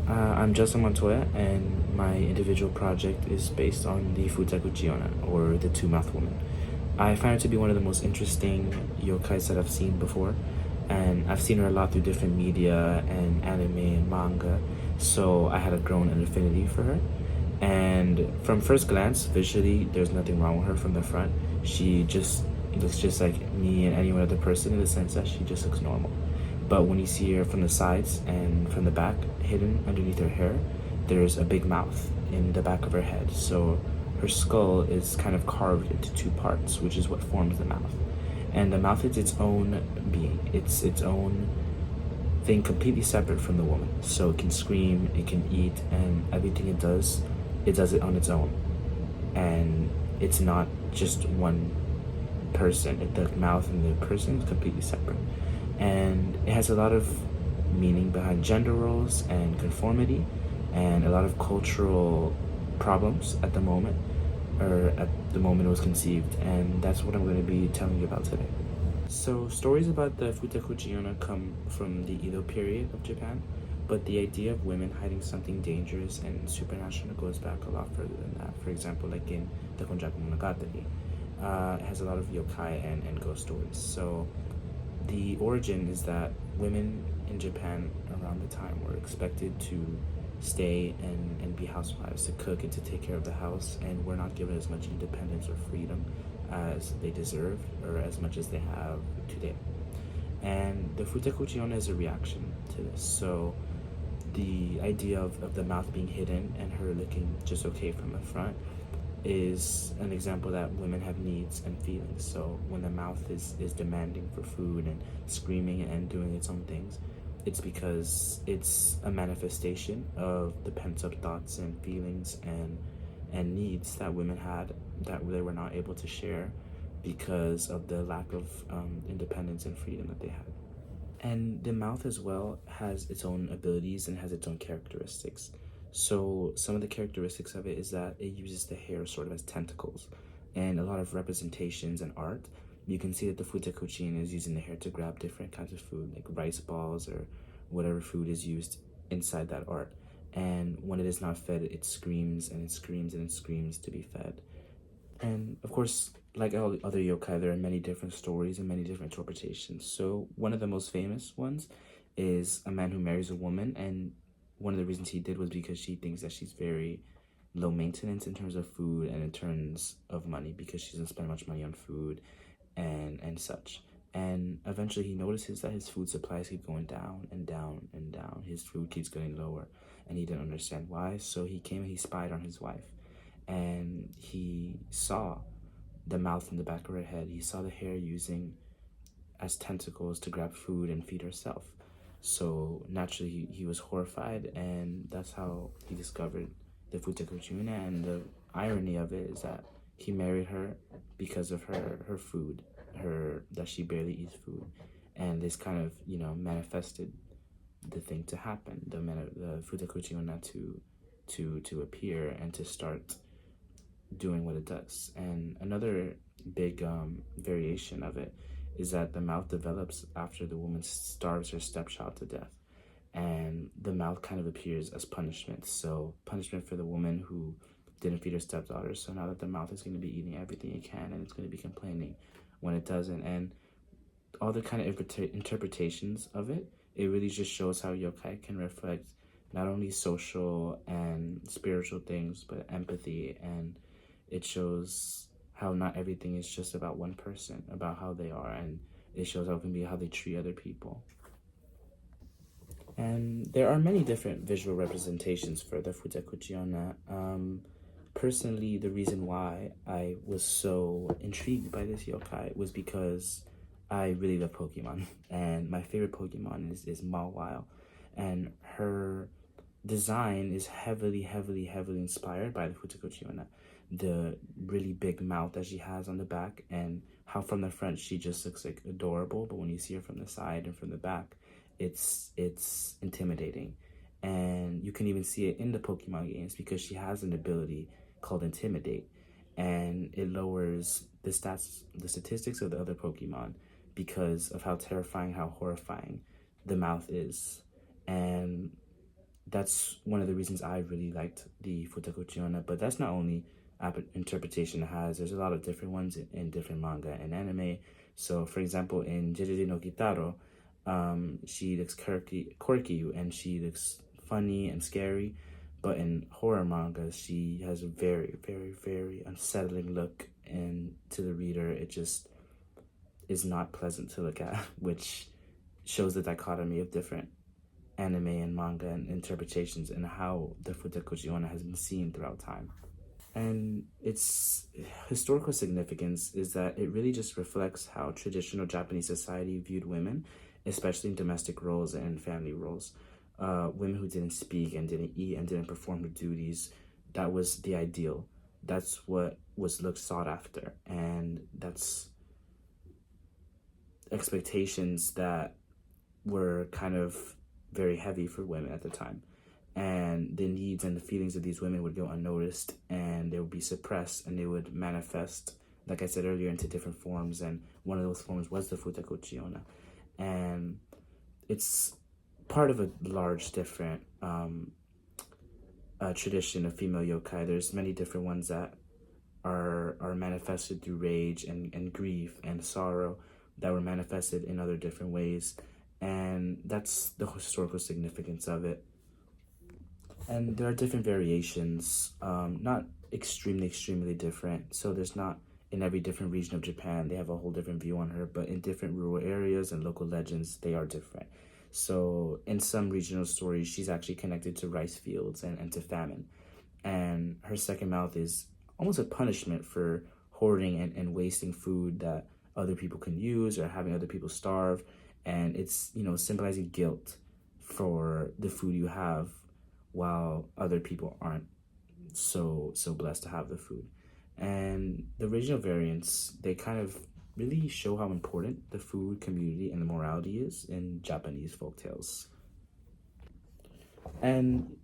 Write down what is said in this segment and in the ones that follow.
I'm Justin Montoya, and my individual project is based on the Futakuchi-Onna, or the Two-Mouthed Woman. I find her to be one of the most interesting yokais that I've seen before, and I've seen her a lot through different media and anime and manga, so I had a grown an affinity for her. And from first glance, visually, there's nothing wrong with her from the front. She just looks just like me and any other person in the sense that she just looks normal. But when you see her from the sides and from the back, hidden underneath her hair, there's a big mouth in the back of her head. So her skull is kind of carved into two parts, which is what forms the mouth. And the mouth is its own being. It's its own thing, completely separate from the woman. So it can scream, it can eat, and everything it does it on its own. And it's not just one person. The mouth and the person is completely separate. And it has a lot of meaning behind gender roles and conformity and a lot of cultural problems at the moment, or at the moment it was conceived. And that's what I'm going to be telling you about today. So stories about the Futakuchi-Onna come from the Edo period of Japan, but the idea of women hiding something dangerous and supernatural goes back a lot further than that. For example, like in the Konjaku Monogatari, it has a lot of yokai and ghost stories. So the origin is that women in Japan around the time were expected to stay and be housewives, to cook and to take care of the house, and were not given as much independence or freedom as they deserved or as much as they have today. And the Futakuchi-Onna is a reaction to this. So the idea of the mouth being hidden and her looking just okay from the front is an example that women have needs and feelings. So when the mouth is demanding for food and screaming and doing its own things, it's because it's a manifestation of the pent up thoughts and feelings and needs that women had that they were not able to share because of the lack of independence and freedom that they had. And the mouth as well has its own abilities and has its own characteristics. So some of the characteristics of it is that it uses the hair sort of as tentacles. And a lot of representations and art, you can see that the Futakuchi is using the hair to grab different kinds of food, like rice balls or whatever food is used inside that art. And when it is not fed, it screams and it screams and it screams to be fed. And of course, like all other yokai, there are many different stories and many different interpretations. So one of the most famous ones is a man who marries a woman, and one of the reasons he did was because she thinks that she's very low maintenance in terms of food and in terms of money, because she doesn't spend much money on food and such. And eventually he notices that his food supplies keep going down and down and down. His food keeps getting lower, and he didn't understand why. So he came and he spied on his wife, and he saw the mouth in the back of her head. He saw the hair using as tentacles to grab food and feed herself. So naturally, he was horrified, and that's how he discovered the Futakuchi-Onna. And the irony of it is that he married her because of her food, her that she barely eats food, and this kind of manifested the thing to happen, the Futakuchi-Onna to appear and to start doing what it does. And another big variation of it is that the mouth develops after the woman starves her stepchild to death. And the mouth kind of appears as punishment. So punishment for the woman who didn't feed her stepdaughter. So now that the mouth is going to be eating everything it can, and it's going to be complaining when it doesn't. And all the kind of interpretations of it, it really just shows how yokai can reflect not only social and spiritual things, but empathy. And it shows how not everything is just about one person, about how they are, and it shows how it can be how they treat other people. And there are many different visual representations for the Futakuchi-Onna. Personally, the reason why I was so intrigued by this yokai was because I really love Pokemon, and my favorite Pokemon is Mawile, and her design is heavily inspired by the Futakuchi-Onna. The really big mouth that she has on the back, and how from the front she just looks like adorable, but when you see her from the side and from the back, it's intimidating. And you can even see it in the Pokemon games because she has an ability called Intimidate, and it lowers the statistics of the other Pokemon because of how terrifying, how horrifying the mouth is. And that's one of the reasons I really liked the Futakuchi-Onna. But that's not only interpretation it has. There's a lot of different ones in different manga and anime. So, for example, in Jiriri no Kitaro, she looks quirky and she looks funny and scary. But in horror manga, she has a very, very, very unsettling look, and to the reader, it just is not pleasant to look at, which shows the dichotomy of different anime and manga and interpretations and how the Futakuchi-Onna has been seen throughout time. And its historical significance is that it really just reflects how traditional Japanese society viewed women, especially in domestic roles and family roles. Women who didn't speak and didn't eat and didn't perform their duties, that was the ideal. That's what was looked sought after. And that's expectations that were kind of very heavy for women at the time. And the needs and the feelings of these women would go unnoticed, and they would be suppressed, and they would manifest, like I said earlier, into different forms. And one of those forms was the Futakuchi-Onna. And it's part of a large different tradition of female yokai. There's many different ones that are manifested through rage and grief and sorrow that were manifested in other different ways. And that's the historical significance of it. And there are different variations, not extremely different. So there's not in every different region of Japan, they have a whole different view on her, but in different rural areas and local legends, they are different. So in some regional stories, she's actually connected to rice fields and to famine. And her second mouth is almost a punishment for hoarding and wasting food that other people can use or having other people starve. And it's, symbolizing guilt for the food you have while other people aren't so blessed to have the food. And the regional variants, they kind of really show how important the food community and the morality is in Japanese folktales. And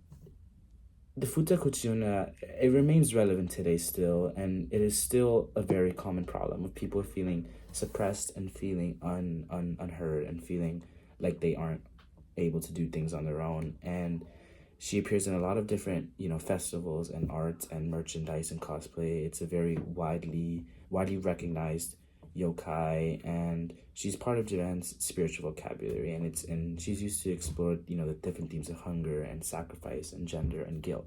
the Futakuchi-Onna, it remains relevant today still, and it is still a very common problem of people feeling suppressed and feeling unheard and feeling like they aren't able to do things on their own. And she appears in a lot of different, festivals and art and merchandise and cosplay. It's a very widely recognized yokai, and she's part of Japan's spiritual vocabulary, and she's used to explore, the different themes of hunger and sacrifice and gender and guilt.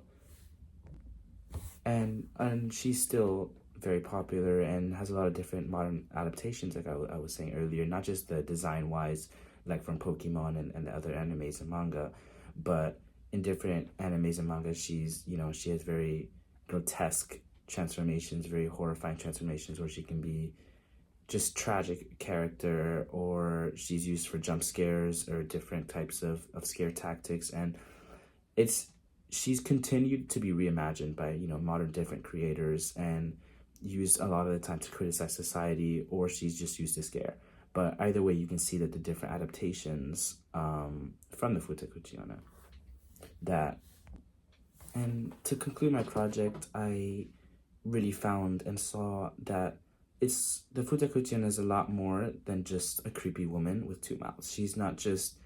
And she's still very popular and has a lot of different modern adaptations, like I was saying earlier, not just the design wise, like from Pokemon and the other animes and manga, but in different animes and manga, she has very grotesque transformations, very horrifying transformations, where she can be just tragic character, or she's used for jump scares or different types of scare tactics. And she's continued to be reimagined by modern different creators and used a lot of the time to criticize society, or she's just used to scare. But either way, you can see that the different adaptations from the Futakuchi-Onna. That. And to conclude my project, I really found and saw that the Futakuchi-Onna is a lot more than just a creepy woman with two mouths. She's not just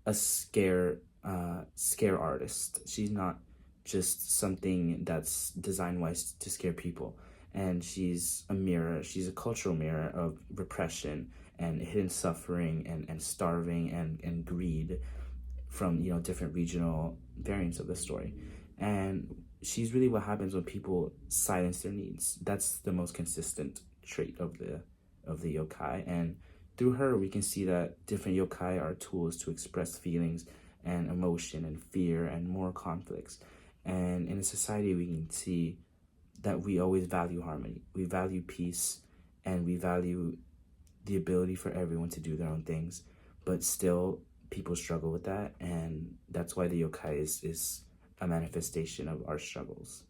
a scare artist. She's not just something that's design wise to scare people. And she's a mirror. She's a cultural mirror of repression and hidden suffering and starving and greed from different regional variants of the story. And she's really what happens when people silence their needs. That's the most consistent trait of the yokai. And through her, we can see that different yokai are tools to express feelings and emotion and fear and moral conflicts. And in a society, we can see that we always value harmony, we value peace, and we value the ability for everyone to do their own things. But still, people struggle with that, and that's why the yokai is a manifestation of our struggles.